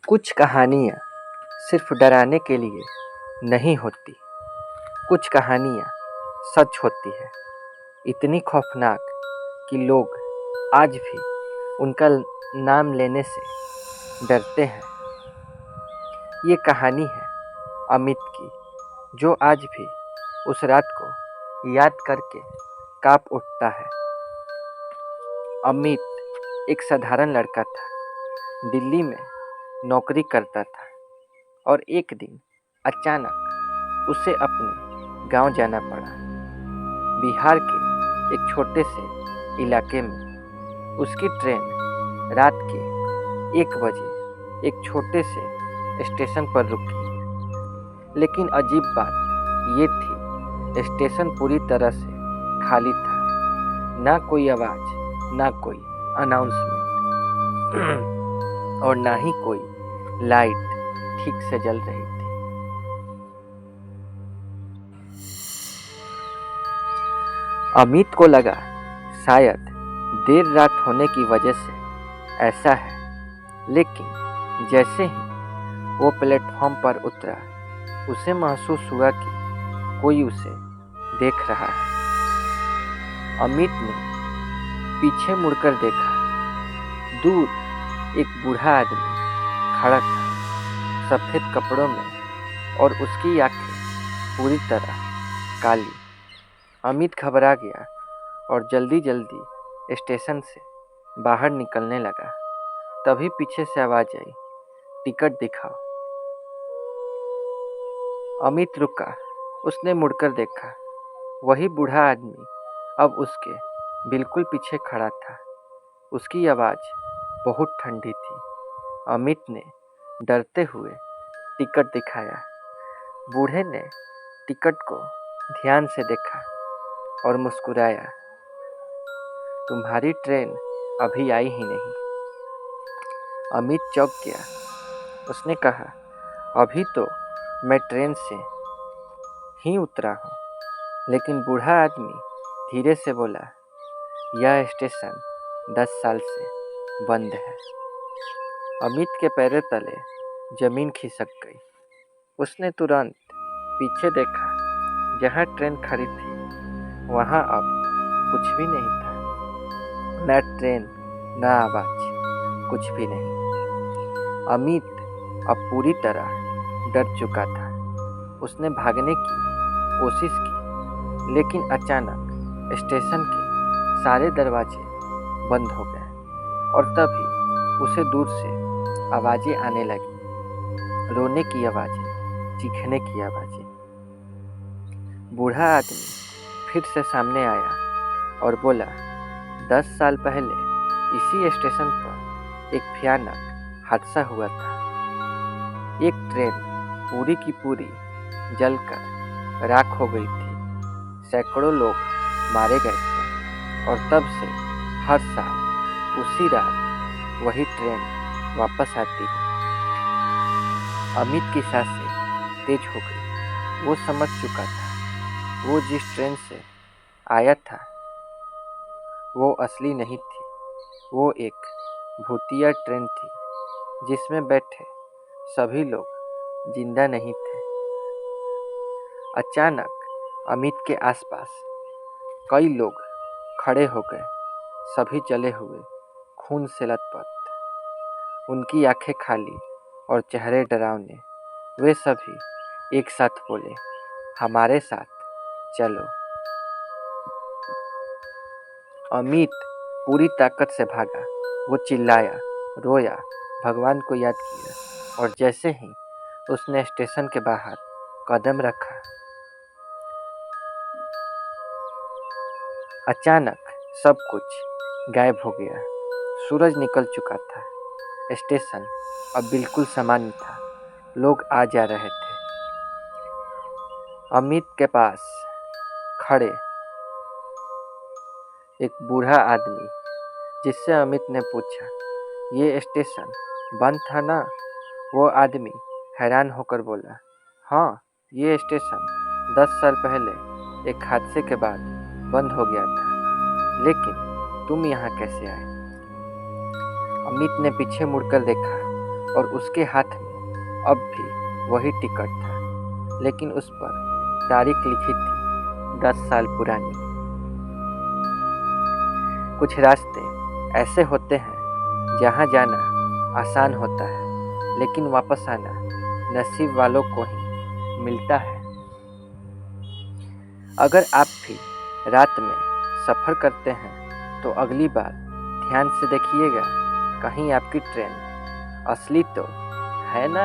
कुछ कहानियाँ सिर्फ डराने के लिए नहीं होती, कुछ कहानियाँ सच होती है, इतनी खौफनाक कि लोग आज भी उनका नाम लेने से डरते हैं। ये कहानी है अमित की, जो आज भी उस रात को याद करके काँप उठता है। अमित एक साधारण लड़का था, दिल्ली में नौकरी करता था और एक दिन अचानक उसे अपने गांव जाना पड़ा। बिहार के एक छोटे से इलाके में उसकी ट्रेन रात के 1 बजे एक छोटे से स्टेशन पर रुकी। लेकिन अजीब बात ये थी, स्टेशन पूरी तरह से खाली था। ना कोई आवाज़, ना कोई अनाउंसमेंट और ना ही कोई लाइट ठीक से जल रही थी। अमित को लगा शायद देर रात होने की वजह से ऐसा है, लेकिन जैसे ही वो प्लेटफॉर्म पर उतरा, उसे महसूस हुआ कि कोई उसे देख रहा है। अमित ने पीछे मुड़कर देखा। दूर एक बूढ़ा आदमी खड़ा था, सफ़ेद कपड़ों में, और उसकी आंखें पूरी तरह काली। अमित घबरा गया और जल्दी जल्दी स्टेशन से बाहर निकलने लगा। तभी पीछे से आवाज़ आई, टिकट दिखाओ। अमित रुका। उसने मुड़कर देखा। वही बूढ़ा आदमी अब उसके बिल्कुल पीछे खड़ा था। उसकी आवाज़ बहुत ठंडी थी। अमित ने डरते हुए टिकट दिखाया। बूढ़े ने टिकट को ध्यान से देखा और मुस्कुराया। तुम्हारी ट्रेन अभी आई ही नहीं। अमित चौंक गया। उसने कहा, अभी तो मैं ट्रेन से ही उतरा हूँ। लेकिन बूढ़ा आदमी धीरे से बोला, यह स्टेशन 10 साल से बंद है। अमित के पैरों तले जमीन खिसक गई। उसने तुरंत पीछे देखा। जहाँ ट्रेन खड़ी थी वहाँ अब कुछ भी नहीं था। न ट्रेन, न आवाज़, कुछ भी नहीं। अमित अब पूरी तरह डर चुका था। उसने भागने की कोशिश की, लेकिन अचानक स्टेशन के सारे दरवाजे बंद हो गए और तभी उसे दूर से आवाज़ें आने लगी, रोने की आवाज़ें, चीखने की आवाज़ें। बूढ़ा आदमी फिर से सामने आया और बोला, 10 साल पहले इसी स्टेशन पर एक भयानक हादसा हुआ था। एक ट्रेन पूरी की पूरी जलकर राख हो गई थी। सैकड़ों लोग मारे गए थे और तब से हर साल उसी रात वही ट्रेन वापस आती है। अमित की सांसें तेज हो गई। वो समझ चुका था, वो जिस ट्रेन से आया था वो असली नहीं थी। वो एक भूतिया ट्रेन थी जिसमें बैठे सभी लोग जिंदा नहीं थे। अचानक अमित के आसपास कई लोग खड़े हो गए, सभी जले हुए, खून से लथपथ, उनकी आंखें खाली और चेहरे डरावने। वे सभी एक साथ बोले, हमारे साथ चलो। अमित पूरी ताकत से भागा। वो चिल्लाया, रोया, भगवान को याद किया, और जैसे ही उसने स्टेशन के बाहर कदम रखा, अचानक सब कुछ गायब हो गया। सूरज निकल चुका था। स्टेशन अब बिल्कुल सामान्य था। लोग आ जा रहे थे। अमित के पास खड़े एक बूढ़ा आदमी, जिससे अमित ने पूछा, ये स्टेशन बंद था ना? वो आदमी हैरान होकर बोला, हाँ, ये स्टेशन 10 साल पहले एक हादसे के बाद बंद हो गया था। लेकिन तुम यहाँ कैसे आए? अमित ने पीछे मुड़कर देखा और उसके हाथ में अब भी वही टिकट था, लेकिन उस पर तारीख लिखी थी 10 साल पुरानी। कुछ रास्ते ऐसे होते हैं जहाँ जाना आसान होता है, लेकिन वापस आना नसीब वालों को ही मिलता है। अगर आप भी रात में सफ़र करते हैं तो अगली बार ध्यान से देखिएगा, कहीं आपकी ट्रेन असली तो है ना।